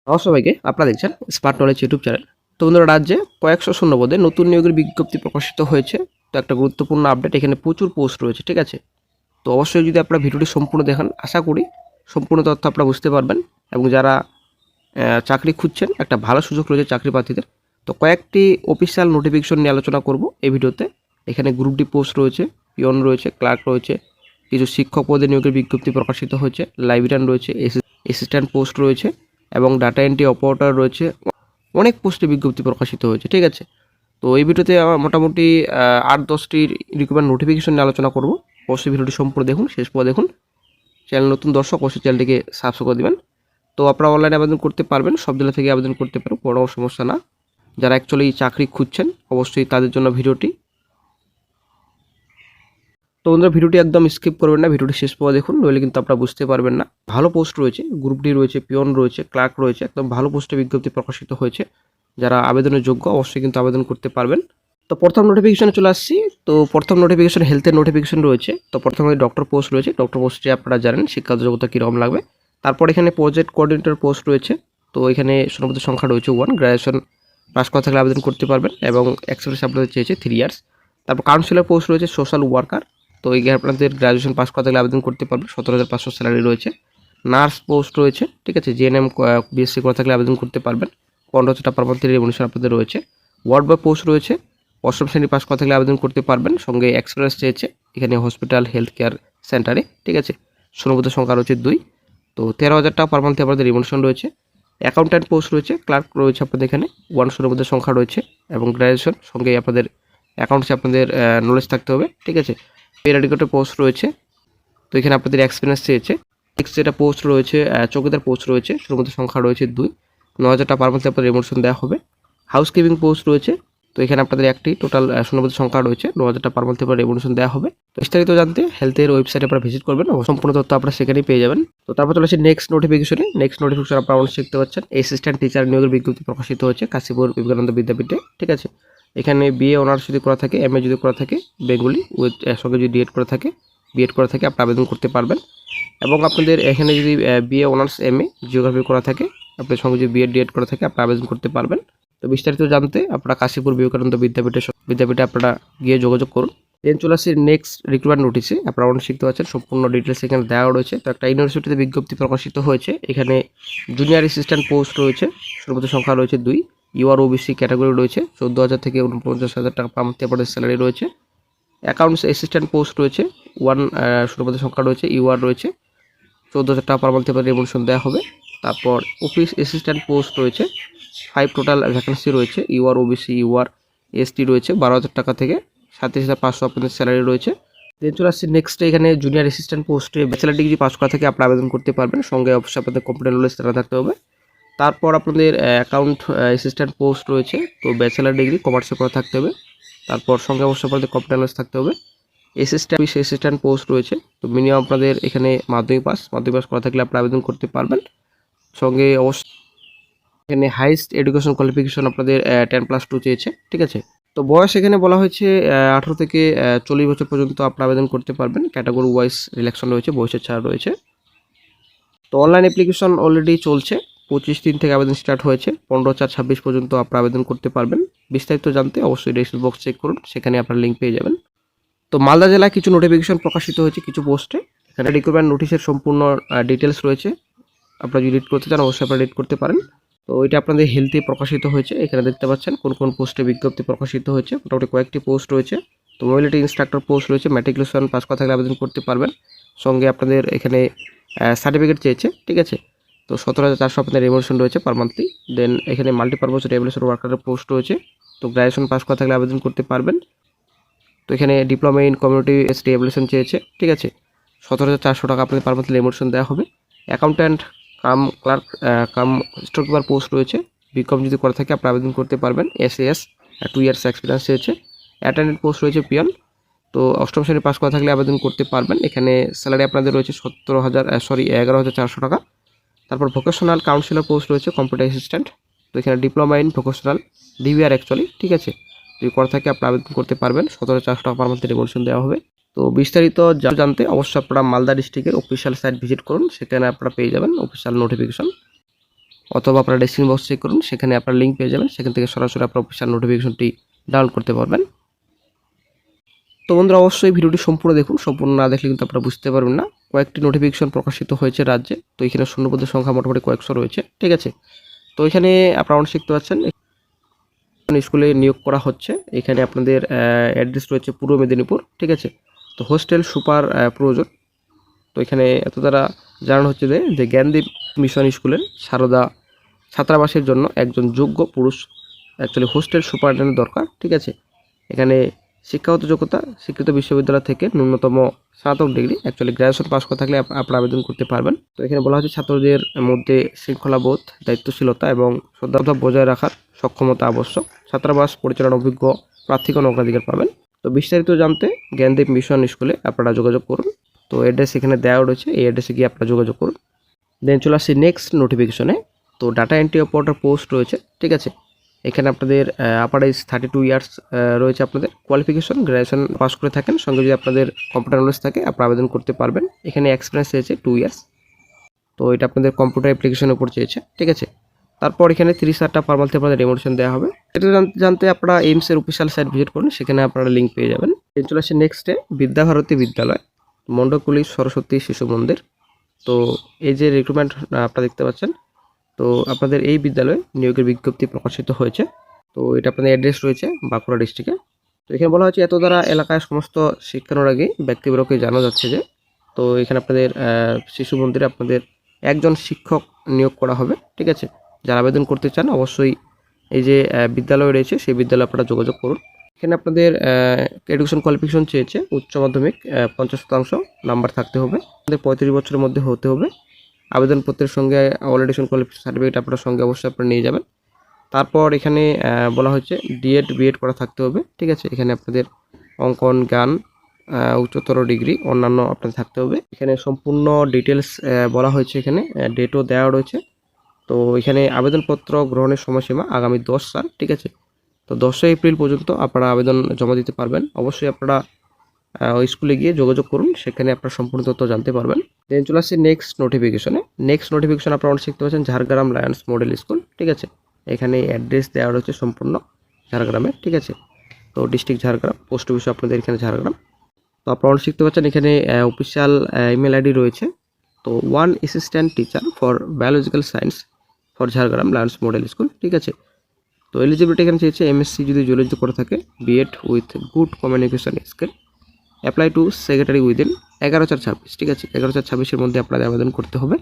নমস্কার সবাইকে, আপনারা দেখছেন স্মার্ট নলেজ ইউটিউব চ্যানেল। তো বন্ধুরা, রাজ্যে কয়েকশো শূন্যপদে নতুন নিয়োগের বিজ্ঞপ্তি প্রকাশিত হয়েছে। তো একটা গুরুত্বপূর্ণ আপডেট, এখানে প্রচুর পোস্ট রয়েছে, ঠিক আছে। তো অবশ্যই যদি আপনারা ভিডিওটি সম্পূর্ণ দেখেন, আশা করি সম্পূর্ণ তথ্য আপনারা বুঝতে পারবেন। এবং যারা চাকরি খুঁজছেন, একটা ভালো সুযোগ রয়েছে চাকরি প্রার্থীদের। তো কয়েকটি অফিসিয়াল নোটিফিকেশন নিয়ে আলোচনা করব এই ভিডিওতে। এখানে গ্রুপ ডি পোস্ট রয়েছে, পিয়ন রয়েছে, ক্লার্ক রয়েছে, কিছু শিক্ষক পদে নিয়োগের বিজ্ঞপ্তি প্রকাশিত হয়েছে, লাইব্রেরিয়ান রয়েছে, অ্যাসিস্ট্যান্ট পোস্ট রয়েছে এবং ডাটা এন্ট্রি অপারেটর রয়েছে। অনেক পোস্টে বিজ্ঞপ্তি প্রকাশিত হয়েছে, ঠিক আছে। তো এই ভিডিওতে আমার মোটামুটি 8-10টির রিক্রুটমেন্ট নোটিফিকেশন নিয়ে আলোচনা করব। অবশ্যই ভিডিওটি সম্পূর্ণ দেখুন, শেষ পর্যন্ত দেখুন। চ্যানেল নতুন দর্শক অবশ্যই চ্যানেলটিকে সাবস্ক্রাইব করে দেবেন। তো আপনারা অনলাইনে আবেদন করতে পারবেন, সব জেলা থেকে আবেদন করতে পারবেন, কোনো সমস্যা না। যারা অ্যাকচুয়ালি চাকরি খুঁজছেন অবশ্যই তাদের জন্য ভিডিওটি। তো বন্ধুরা, ভিডিওটি একদম স্কিপ করবেন না, ভিডিওটি শেষ পর্যন্ত দেখুন, নইলে কিন্তু আপনারা বুঝতে পারবেন না। ভালো পোস্ট রয়েছে, গ্রুপ ডি রয়েছে, পিয়ন রয়েছে, ক্লার্ক রয়েছে, একদম ভালো পোস্টে বিজ্ঞপ্তি প্রকাশিত হয়েছে। যারা আবেদনের যোগ্য অবশ্যই কিন্তু আবেদন করতে পারবেন। তো প্রথম নোটিফিকেশনে চলে আসছি। তো প্রথম নোটিফিকেশন হেলথের নোটিফিকেশন রয়েছে। তো প্রথমে ডক্টর পোস্ট রয়েছে। ডক্টর পোস্টে আপনারা জানেন শিক্ষাগত যোগ্যতা কীরকম লাগবে। তারপর এখানে প্রজেক্ট কোঅর্ডিনেটর পোস্ট রয়েছে। তো এখানে শূন্যপদের সংখ্যা রয়েছে 1, গ্র্যাজুয়েশন পাস করা থাকলে আবেদন করতে পারবেন এবং এক্সপিরিয়েন্স আপনাদের চেয়েছে 3 ইয়ার্স। তারপর কাউন্সিলর পোস্ট রয়েছে, সোশ্যাল ওয়ার্কার। তো এই আপনাদের গ্র্যাজুয়েশন পাস করা থাকলে আবেদন করতে পারবেন, 17,500 স্যালারি রয়েছে। নার্স পোস্ট রয়েছে, ঠিক আছে, জিএনএম বিএসসি করা থাকলে আবেদন করতে পারবেন, 15,000 টাকা পার মান্থের রেমুনেশন আপনাদের রয়েছে। ওয়ার্ড বয় পোস্ট রয়েছে, অষ্টম শ্রেণী পাস করা থাকলে আবেদন করতে পারবেন, সঙ্গে এক্সপিরিয়েন্স চেয়েছে এখানে হসপিটাল হেলথ কেয়ার সেন্টারে, ঠিক আছে। শূন্যপদের সংখ্যা রয়েছে 2। তো 13,000 টাকা পার মান্থে আপনাদের রেমুনেশন রয়েছে। অ্যাকাউন্ট্যান্ট পোস্ট রয়েছে, ক্লার্ক রয়েছে আপনাদের এখানে 1 শূন্যপদের সংখ্যা রয়েছে এবং গ্র্যাজুয়েশন সঙ্গে আপনাদের অ্যাকাউন্টসে আপনাদের নলেজ থাকতে হবে, ঠিক আছে। পেরাডিকেটের পোস্ট রয়েছে। তো এখানে আপনাদের এক্সপিরিয়েন্স চেয়েছে। নেক্সট যেটা পোস্ট রয়েছে, চৌকিদার পোস্ট রয়েছে, শূন্যপদের সংখ্যা রয়েছে 2, 9,000 টাকা পার মান্থে আপনাদের রেমুনেশন দেওয়া হবে। হাউসকিপিং পোস্ট রয়েছে। তো এখানে আপনাদের একটি টোটাল শূন্যপদের সংখ্যা রয়েছে, 9,000 টাকা পার মান্থে আপনার রেমুনেশন দেওয়া হবে। তো বিস্তারিত জানতে হেলথের ওয়েবসাইটে আপনারা ভিজিট করবেন, সম্পূর্ণ তথ্য আপনারা সেখানেই পেয়ে যাবেন। তো তারপর চলে আসি নেক্সট নোটিফিকেশনে। নেক্সট নোটিফিকেশন আপনারা অনেক দেখতে পাচ্ছেন, অ্যাসিস্ট্যান্ট টিচার নিয়োগের বিজ্ঞপ্তি প্রকাশিত হয়েছে কাশীপুর বিবেকানন্দ বিদ্যাপীঠে, ঠিক আছে। এখানে বিএ অনার্স যদি করা থাকে, এমএ যদি করা থাকে বেঙ্গলি উইথ সঙ্গে যদি ডিএড করা থাকে, বিএড করা থাকে, আপনি আবেদন করতে পারবেন। এবং আপনাদের এখানে যদি বিএ অনার্স এমএ জিওগ্রাফি করা থাকে, আপনার সঙ্গে যদি বিএড ডিএড করা থাকে, আপনি আবেদন করতে পারবেন। তো বিস্তারিত জানতে আপনারা কাশীপুর বিবেকানন্দ বিদ্যাপীঠে আপনারা গিয়ে যোগাযোগ করুন। দেন চলে আসছি নেক্সট রিক্রুটমেন্ট নোটিশে। আপনারা অনেক শিখতে পাচ্ছেন, সম্পূর্ণ ডিটেলস এখানে দেওয়া রয়েছে। তো একটা ইউনিভার্সিটিতে বিজ্ঞপ্তি প্রকাশিত হয়েছে। এখানে জুনিয়র অ্যাসিস্ট্যান্ট পোস্ট রয়েছে, শূন্যপদের সংখ্যা রয়েছে 2। ইউআর ওবিসি ক্যাটাগরি রয়েছে, 14,000 থেকে 49,000 টাকা পার মান্থে আপনাদের স্যালারি রয়েছে। অ্যাকাউন্টস অ্যাসিস্ট্যান্ট পোস্ট রয়েছে 1, শূন্যপদের সংখ্যা রয়েছে, ইউআর রয়েছে, 14,000 টাকা পার মান্থে আপনাদের রেমুনেশন দেওয়া হবে। তারপর অফিস অ্যাসিস্ট্যান্ট পোস্ট রয়েছে, 5 টোটাল ভ্যাকেন্সি রয়েছে, ইউআর ওবিসি ইউআর এসটি রয়েছে, 12,000 টাকা থেকে 37,500 আপনাদের স্যালারি রয়েছে। দেন চলে আসছে নেক্সট, এখানে জুনিয়র অ্যাসিস্ট্যান্ট পোস্টে ব্যাচেলার ডিগ্রি পাস করা থেকে আপনারা আবেদন করতে পারবেন, সঙ্গে অবশ্যই আপনাদের কম্পিউটার নলেজ জানা থাকতে হবে। তারপর আপনাদের অ্যাকাউন্ট অ্যাসিস্ট্যান্ট পোস্ট রয়েছে, তো ব্যাচেলার ডিগ্রি কমার্সে করা থাকতে হবে, তারপর সঙ্গে অবশ্যই আপনাদের কম্পিউটার নলেজ থাকতে হবে। অ্যাসিস্ট্যান্ট পোস্ট রয়েছে, তো মিনিমাম আপনাদের এখানে মাধ্যমিক পাস করা থাকলে আপনারা আবেদন করতে পারবেন, সঙ্গে অবশ্যই এখানে হাইস্ট এডুকেশন কোয়ালিফিকেশন আপনাদের 10+2 চেয়েছে, ঠিক আছে। তো বয়স এখানে বলা হয়েছে 18 থেকে 40 বছর পর্যন্ত আপনারা আবেদন করতে পারবেন। ক্যাটাগরি ওয়াইজ রিলেকশন রয়েছে, বয়সের ছাড় রয়েছে। তো অনলাইন অ্যাপ্লিকেশন অলরেডি চলছে, 25 থেকে আবেদন স্টার্ট হয়েছে, 15/4/26 পর্যন্ত আপনারা আবেদন করতে পারবেন। বিস্তারিত জানতে অবশ্যই ডেসক্রিপশন বক্স চেক করুন, সেখানে আপনারা লিঙ্ক পেয়ে যাবেন। তো মালদা জেলায় কিছু নোটিফিকেশন প্রকাশিত হয়েছে কিছু পোস্টে। এখানে রিক্রুটমেন্ট নোটিশের সম্পূর্ণ ডিটেলস রয়েছে। আপনারা যদি রিড করতে চান অবশ্যই আপনারা রিড করতে পারেন। তো এটা আপনাদের হেলথে প্রকাশিত হয়েছে। এখানে দেখতে পাচ্ছেন কোন কোন পোস্টে বিজ্ঞপ্তি প্রকাশিত হয়েছে, মোটামুটি কয়েকটি পোস্ট রয়েছে। তো মোবিলিটি ইনস্ট্রাক্টর পোস্ট রয়েছে, ম্যাট্রিকুলেশন পাস করা থাকলে আবেদন করতে পারবেন, সঙ্গে আপনাদের এখানে সার্টিফিকেট চেয়েছে, ঠিক আছে। তো 17,400 আপনাদের রেমুনেশন রয়েছে পার মান্থলি। দেন এখানে মাল্টিপারপাস রেভলিউশন ওয়ার্কারের পোস্ট রয়েছে, তো গ্র্যাজুয়েশন পাস করা থাকলে আবেদন করতে পারবেন। তো এখানে ডিপ্লোমা ইন কমিউনিটি রিহ্যাবিলিটেশন চেয়েছে, ঠিক আছে। 17,400 টাকা আপনাদের পার মান্থলি রেমুনেশন দেওয়া হবে। Accountant cum clerk cum store keeper post রয়েছে, বিকম যদি করা থাকে আপনি আবেদন করতে পারবেন। SAS 2 ইয়ার্স এক্সপিরিয়েন্স চেয়েছে। অ্যাটেন্ডেন্ট পোস্ট রয়েছে পিয়ন, তো অষ্টম শ্রেণী পাস করা থাকলে আবেদন করতে পারবেন। এখানে স্যালারি আপনাদের রয়েছে 11,400 টাকা। তারপর ভোকেশনাল কাউন্সিলর পোস্ট রয়েছে, কম্পিউটার অ্যাসিস্ট্যান্ট। তো এখানে diploma in vocational DVR actually, ঠিক আছে, যদি করা থাকে আপনি আবেদন করতে পারবেন, 17,400 টাকা পার মান্থে রেমুনেশন দেওয়া হবে। তো বিস্তারিত জানতে অবশ্যই আপনারা মালদা ডিস্ট্রিক্টের অফিসিয়াল সাইট ভিজিট করুন, সেখানে আপনারা পেয়ে যাবেন অফিসিয়াল নোটিফিকেশন। অথবা আপনারা ডেসক্রিপশন বক্স চেক করুন, সেখানে আপনারা লিঙ্ক পেয়ে যাবেন, সেখান থেকে সরাসরি আপনার অফিসিয়াল নোটিফিকেশনটি ডাউনলোড করতে পারবেন। তো বন্ধুরা অবশ্যই ভিডিওটি সম্পূর্ণ দেখুন, সম্পূর্ণ না দেখলে কিন্তু আপনারা বুঝতে পারবেন না। কয়েকটি নোটিফিকেশন প্রকাশিত হয়েছে রাজ্যে, তো এখানে শূন্যপদের সংখ্যা মোটামুটি কয়েকশো রয়েছে, ঠিক আছে। তো এখানে আপনারা অনেক শিখতে পাচ্ছেন, স্কুলে নিয়োগ করা হচ্ছে। এখানে আপনাদের অ্যাড্রেস রয়েছে পূর্ব মেদিনীপুর, ঠিক আছে। তো হোস্টেল সুপার প্রয়োজন। তো এখানে এত দ্বারা জানানো হচ্ছে যে জ্ঞানদীপ মিশন স্কুলের সারদা ছাত্রাবাসের জন্য একজন যোগ্য পুরুষ অ্যাকচুয়ালি হোস্টেল সুপারিনটেন্ডেন্ট দরকার, ঠিক আছে। এখানে শিক্ষাগত যোগ্যতা স্বীকৃত বিশ্ববিদ্যালয় থেকে ন্যূনতম স্নাতক ডিগ্রি অ্যাকচুয়ালি গ্র্যাজুয়েশন পাস করা থাকলে আপনারা আবেদন করতে পারবেন। তো এখানে বলা হচ্ছে ছাত্রদের মধ্যে শৃঙ্খলাবোধ, দায়িত্বশীলতা এবং শ্রদ্ধা বজায় রাখার সক্ষমতা আবশ্যক। ছাত্রাবাস পরিচালনা অভিজ্ঞ প্রার্থীগণ অগ্রাধিকার পাবেন। তো বিস্তারিত জানতে জ্ঞানদীপ মিশন স্কুলে আপনারা যোগাযোগ করুন। তো অ্যাড্রেস এখানে দেওয়া রয়েছে, এই অ্যাড্রেসে গিয়ে আপনারা যোগাযোগ করুন। দেন চলে আসছি নেক্সট নোটিফিকেশনে। তো ডাটা এন্ট্রি অপারেটর পোস্ট রয়েছে, ঠিক আছে। এখানে আপনাদের আপার এজ 32 ইয়ার্স রয়েছে। আপনাদের কোয়ালিফিকেশন গ্র্যাজুয়েশন পাস করে থাকেন, সঙ্গে যদি আপনাদের কম্পিউটার নলেজ থাকে আপনারা আবেদন করতে পারবেন। এখানে এক্সপিরিয়েন্স চেয়েছে 2 ইয়ার্স। তো এটা আপনাদের কম্পিউটার অ্যাপ্লিকেশনের উপর চেয়েছে, ঠিক আছে। তারপর এখানে 30,000 পার মান্থে আপনাদের রেমোশন দেওয়া হবে। এটা জানতে আপনারা এইমসের অফিসিয়াল সাইট ভিজিট করুন, সেখানে আপনারা লিঙ্ক পেয়ে যাবেন। চলে আসছে নেক্সটে বিদ্যাভারতী বিদ্যালয়, মণ্ডকুলি সরস্বতী শিশু মন্দির। তো এই যে রিক্রুটমেন্ট আপনারা দেখতে পাচ্ছেন, তো আপনাদের এই বিদ্যালয়ে নিয়োগের বিজ্ঞপ্তি প্রকাশিত হয়েছে। তো এটা আপনাদের অ্যাড্রেস রয়েছে বাঁকুড়া ডিস্ট্রিক্টে। তো এখানে বলা হচ্ছে এত দ্বারা এলাকায় সমস্ত শিক্ষানুরাগী ব্যক্তিবর্গকে জানা যাচ্ছে যে, তো এখানে আপনাদের শিশু মন্দিরে আপনাদের একজন শিক্ষক নিয়োগ করা হবে, ঠিক আছে। যারা আবেদন করতে চান অবশ্যই এই যে বিদ্যালয় রয়েছে সেই বিদ্যালয়ে আপনারা যোগাযোগ করুন। এখানে আপনাদের এডুকেশন কোয়ালিফিকেশন চেয়েছে উচ্চ মাধ্যমিক 50% নাম্বার থাকতে হবে, আপনাদের 35 বছরের মধ্যে হতে হবে। আবেদনপত্রের সঙ্গে অল এডুকেশন কোয়ালিফিকেশন সার্টিফিকেট আপনার সঙ্গে অবশ্যই আপনারা নিয়ে যাবেন। তারপর এখানে বলা হচ্ছে ডিএড বিএড করা থাকতে হবে, ঠিক আছে। এখানে আপনাদের অঙ্কন গান উচ্চতর ডিগ্রি অন্যান্য আপনাদের থাকতে হবে। এখানে সম্পূর্ণ ডিটেলস বলা হয়েছে, এখানে ডেটও দেওয়া রয়েছে। তো এখানে আবেদনপত্র গ্রহণের সময়সীমা আগামী 10 সাল, ঠিক আছে। তো 10 এপ্রিল পর্যন্ত আপনারা আবেদন জমা দিতে পারবেন। অবশ্যই আপনারা ওই স্কুলে গিয়ে যোগাযোগ করুন, সেখানে আপনারা সম্পূর্ণ তথ্য জানতে পারবেন। দেন চলে আসছে নেক্সট নোটিফিকেশনে। নেক্সট নোটিফিকেশন আপনারা অনেক শিখতে পাচ্ছেন ঝাড়গ্রাম লায়ন্স মডেল স্কুল, ঠিক আছে। এখানে অ্যাড্রেস দেওয়া রয়েছে সম্পূর্ণ ঝাড়গ্রামে, ঠিক আছে। তো ডিস্ট্রিক্ট ঝাড়গ্রাম, পোস্ট অফিস আপনাদের এখানে ঝাড়গ্রাম। তো আপনারা অনেক শিখতে পাচ্ছেন, এখানে অফিসিয়াল ইমেল আইডি রয়েছে। তো 1 assistant teacher for biological science for Jhargram Lions model school, ঠিক আছে। তো এলিজিবিলিটি এখানে চেয়েছে এমএসসি যদি জুলজি করে থাকে, BEd with good communication skill, apply to secretary within 11/4/26, ঠিক আছে। 11/4/26-এর মধ্যে আপনাদের আবেদন করতে হবে।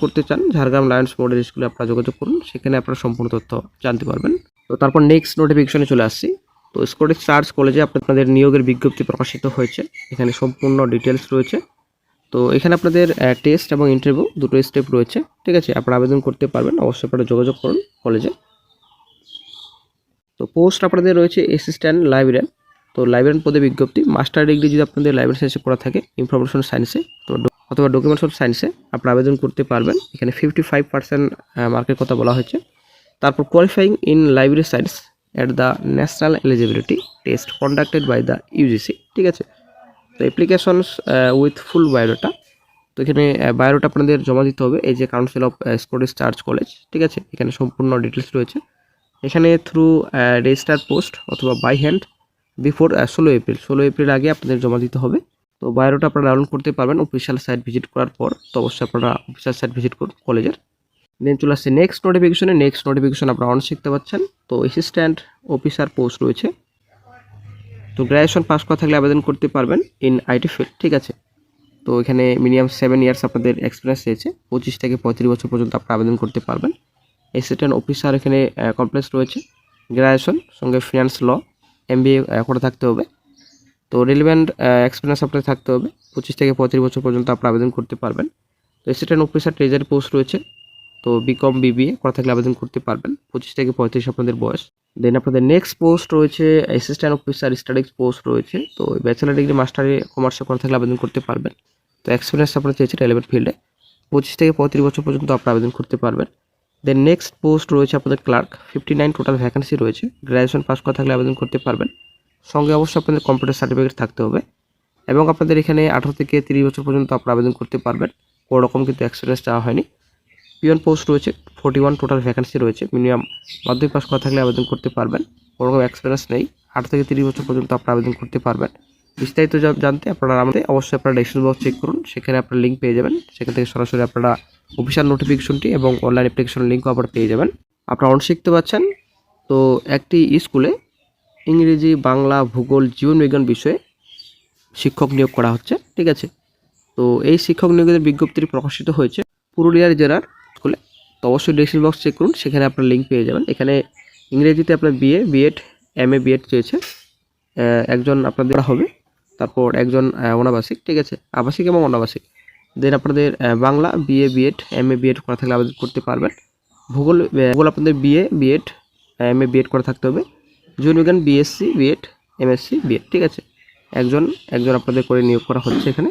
করতে চান ঝাড়গ্রাম লায়ন্স মডেল স্কুলে আপনারা যোগাযোগ করুন, সেখানে আপনারা সম্পূর্ণ তথ্য জানতে পারবেন। তো তারপর নেক্সট নোটিফিকেশনে চলে আসছি। তো স্কটিশ চার্চ কলেজে আপনাদের নিয়োগের বিজ্ঞপ্তি প্রকাশিত হয়েছে, এখানে সম্পূর্ণ ডিটেলস রয়েছে। তো এখানে আপনাদের টেস্ট এবং ইন্টারভিউ দুটো স্টেপ রয়েছে, ঠিক আছে। আপনারা আবেদন করতে পারবেন, অবশ্যই আপনারা যোগাযোগ করুন কলেজে। তো পোস্ট আপনাদের রয়েছে অ্যাসিস্ট্যান্ট লাইব্রেরিয়ান। তো লাইব্রেরিয়ান পদে বিজ্ঞপ্তি, মাস্টার ডিগ্রি যদি আপনাদের লাইব্রেরি সায়েন্সে করা থাকে, ইনফরমেশন সায়েন্সে তো অথবা ডকুমেন্টেশন সায়েন্সে আপনারা আবেদন করতে পারবেন। এখানে 55% মার্কের কথা বলা হয়েছে। তারপর qualifying in library science at the national eligibility test conducted by the UGC, ঠিক আছে। তো অ্যাপ্লিকেশনস উইথ ফুল বায়োডাটা। তো এখানে বায়োডাটা আপনাদের জমা দিতে হবে এই যে council of Scottish church college, ঠিক আছে। এখানে সম্পূর্ণ ডিটেলস রয়েছে। এখানে থ্রু রেজিস্টার পোস্ট অথবা বাই হ্যান্ড বিফোর 16 এপ্রিল আগে আপনাদের জমা দিতে হবে। তো বায়োডাটা আপনারা ডাউনলোড করতে পারবেন অফিসিয়াল সাইট ভিজিট করার পর। তো অবশ্যই আপনারা অফিসিয়াল সাইট ভিজিট করুন কলেজের। দেন চলে আসছে নেক্সট নোটিফিকেশনে। নেক্সট নোটিফিকেশন আপনারা অন শিখতে পাচ্ছেন। তো অ্যাসিস্ট্যান্ট অফিসার পোস্ট রয়েছে। তো গ্র্যাজুয়েশন পাস করা থাকলে আবেদন করতে পারবেন ইন আইটি ফিল্ড, ঠিক আছে। তো এখানে মিনিমাম 7 ইয়ার্স আপনাদের এক্সপিরিয়েন্স রয়েছে, 25 থেকে 35 বছর পর্যন্ত আপনারা আবেদন করতে পারবেন। অ্যাসিস্ট্যান্ট অফিসার এখানে কমপ্লেক্স রয়েছে, গ্র্যাজুয়েশন সঙ্গে ফিনান্স ল MBA করে থাকতে হবে। তো রিলেভেন্ট এক্সপিরিয়েন্স আপনার থাকতে হবে, 25 থেকে 35 বছর পর্যন্ত আপনারা আবেদন করতে পারবেন। তো অ্যাসিস্ট্যান্ট অফিসার ট্রেজারি পোস্ট রয়েছে। তো বিকম BBA করা থাকলে আবেদন করতে পারবেন, 25 থেকে 35 আপনাদের বয়স। দেন আপনাদের নেক্সট পোস্ট রয়েছে অ্যাসিস্ট্যান্ট অফিসার স্ট্যাটিক্স পোস্ট রয়েছে। তো ব্যাচেলার ডিগ্রি মাস্টারে কমার্সে করা থাকলে আবেদন করতে পারবেন। তো এক্সপিরিয়েন্স আপনার চেয়েছে রেলেভেন্ট ফিল্ডে, 25 থেকে 35 বছর পর্যন্ত আপনারা আবেদন করতে পারবেন। দেন নেক্সট পোস্ট রয়েছে আপনাদের ক্লার্ক, 59 টোটাল ভ্যাকেন্সি রয়েছে। গ্র্যাজুয়েশন পাস করা থাকলে আবেদন করতে পারবেন, সঙ্গে অবশ্যই আপনাদের কম্পিউটার সার্টিফিকেট থাকতে হবে এবং আপনাদের এখানে 18 থেকে 30 বছর পর্যন্ত আপনারা আবেদন করতে পারবেন। কোনো রকম কিন্তু এক্সপিরিয়েন্স চাওয়া হয়নি। পিওন পোস্ট রয়েছে 41 টোটাল ভ্যাকেন্সি রয়েছে। মিনিমাম মাধ্যমিক পাস করা থাকলে আবেদন করতে পারবেন। কোনো রকম এক্সপিরিয়েন্স নেই, 8 থেকে 30 বছর পর্যন্ত আপনারা আবেদন করতে পারবেন। বিস্তারিত জানতে আপনারা আমাদের অবশ্যই আপনারা ডেসক্রিপশন বক্স চেক করুন, সেখানে আপনারা লিঙ্ক পেয়ে যাবেন। সেখান থেকে সরাসরি আপনারা অফিসিয়াল নোটিফিকেশনটি এবং অনলাইন অ্যাপ্লিকেশন লিঙ্কও আপনারা পেয়ে যাবেন। আপনারা অন শিখতে পাচ্ছেন। তো একটি স্কুলে ইংরেজি, বাংলা, ভূগোল, জীবনবিজ্ঞান বিষয়ে শিক্ষক নিয়োগ করা হচ্ছে, ঠিক আছে। তো এই শিক্ষক নিয়োগের বিজ্ঞপ্তিটি প্রকাশিত হয়েছে পুরুলিয়ার জেলার স্কুলে। তো অবশ্যই ডেসক্রিপশন বক্স চেক করুন, সেখানে আপনার লিঙ্ক পেয়ে যাবেন। এখানে ইংরেজিতে আপনার বিএ, বিএড, এমএ, বিএড চেয়েছে একজন আপনাদের হবে, তারপর একজন অনাবাসিক, ঠিক আছে, আবাসিক এবং অনাবাসিক। দেন আপনাদের Bangla BA, BEd, MA, BEd করা থাকলে আবেদন করতে পারবেন। ভূগোল আপনাদের বিএ, বিএড, এমএ, বিএড করা থাকতে হবে। জীবনবিজ্ঞান বিএসসি, বিএড, এমএসসি, বিএড, ঠিক আছে। একজন আপনাদের করে নিয়োগ করা হচ্ছে এখানে।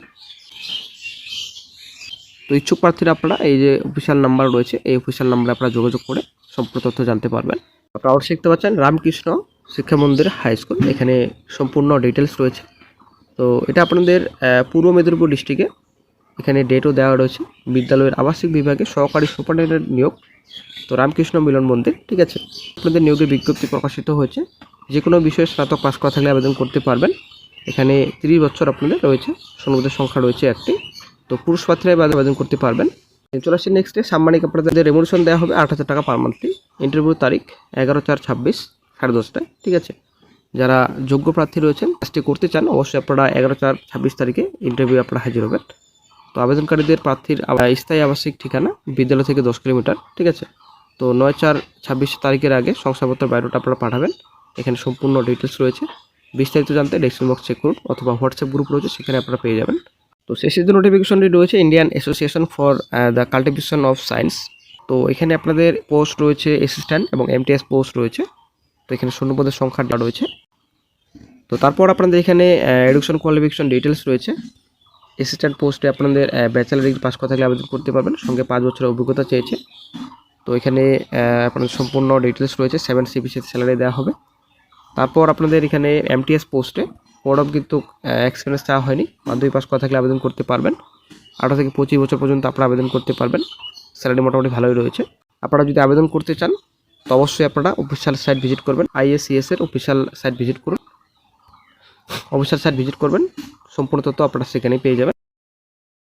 তো ইচ্ছুক প্রার্থীরা আপনারা এই যে অফিসিয়াল নাম্বার রয়েছে, এই অফিসিয়াল নাম্বারে আপনারা যোগাযোগ করে সম্পূর্ণ তথ্য জানতে পারবেন। আপনারা অবশ্যই দেখতে পাচ্ছেন রামকৃষ্ণ শিক্ষা মন্দির হাই স্কুল, এখানে সম্পূর্ণ ডিটেলস রয়েছে। তো এটা আপনাদের পূর্ব মেদিনীপুর ডিস্ট্রিক্টে, এখানে ডেটও দেওয়া রয়েছে। বিদ্যালয়ের আবাসিক বিভাগে সহকারী সুপারিনটেন্ডেন্ট নিয়োগ, তো রামকৃষ্ণ মিলন মন্দির, ঠিক আছে। আপনাদের নিয়োগের বিজ্ঞপ্তি প্রকাশিত হয়েছে। যে কোনো বিষয়ে স্নাতক পাস করা থাকলে আবেদন করতে পারবেন। এখানে 30 বছর আপনাদের রয়েছে, শূন্যপদের সংখ্যা রয়েছে একটি। তো পুরুষ প্রার্থীরা আবেদন করতে পারবেন। চলে আসছে নেক্সটে, সাম্মানিক আপনাদের রেমুনেশন দেওয়া হবে 8,000 টাকা পার মান্থলি। ইন্টারভিউ তারিখ 11/4/26 10:30, ঠিক আছে। যারা যোগ্য প্রার্থী রয়েছেন কাজটি করতে চান, অবশ্যই আপনারা 11/4/26 তারিখে ইন্টারভিউ আপনারা হাজির হবেন। তো আবেদনকারীদের প্রার্থীর স্থায়ী আবাসিক ঠিকানা বিদ্যালয় থেকে 10 কিলোমিটার, ঠিক আছে। তো 9/4/26 তারিখের আগে শংসাপত্র বায়োডাটা আপনারা পাঠাবেন। এখানে সম্পূর্ণ ডিটেলস রয়েছে। বিস্তারিত জানতে ডেসক্রিপশন বক্স চেক করুন, অথবা হোয়াটসঅ্যাপ গ্রুপ রয়েছে, সেখানে আপনারা পেয়ে যাবেন। তো শেষের যে নোটিফিকেশনটি রয়েছে Indian association for the cultivation of science. তো এখানে আপনাদের পোস্ট রয়েছে অ্যাসিস্ট্যান্ট এবং এমটিএস পোস্ট রয়েছে। তো এখানে শূন্যপদের সংখ্যাটা রয়েছে। তো তারপর আপনাদের এখানে এডুকেশন কোয়ালিফিকেশন ডিটেলস রয়েছে। অ্যাসিস্ট্যান্ট পোস্টে আপনাদের ব্যাচেলার ডিগ্রি পাস করা থাকলে আবেদন করতে পারবেন, সঙ্গে 5 বছরের অভিজ্ঞতা চেয়েছে। তো এখানে আপনাদের সম্পূর্ণ ডিটেলস রয়েছে। 7 CPC স্যালারি দেওয়া হবে। তারপর আপনাদের এখানে এমটিএস পোস্টে কোড কিন্তু এক্সপিরিয়েন্স চাওয়া হয়নি, মাধ্যমিক পাস করা থাকলে আবেদন করতে পারবেন। 18 থেকে 25 বছর পর্যন্ত আপনারা আবেদন করতে পারবেন। স্যালারি মোটামুটি ভালোই রয়েছে। আপনারা যদি আবেদন করতে চান তো অবশ্যই আপনারা অফিসিয়াল সাইট ভিজিট করবেন। IACS এর অফিসিয়াল সাইট ভিজিট করুন, অফিসিয়াল সাইট ভিজিট করবেন। সম্পূর্ণ তথ্য আপনারা সেখানেই পেয়ে যাবেন।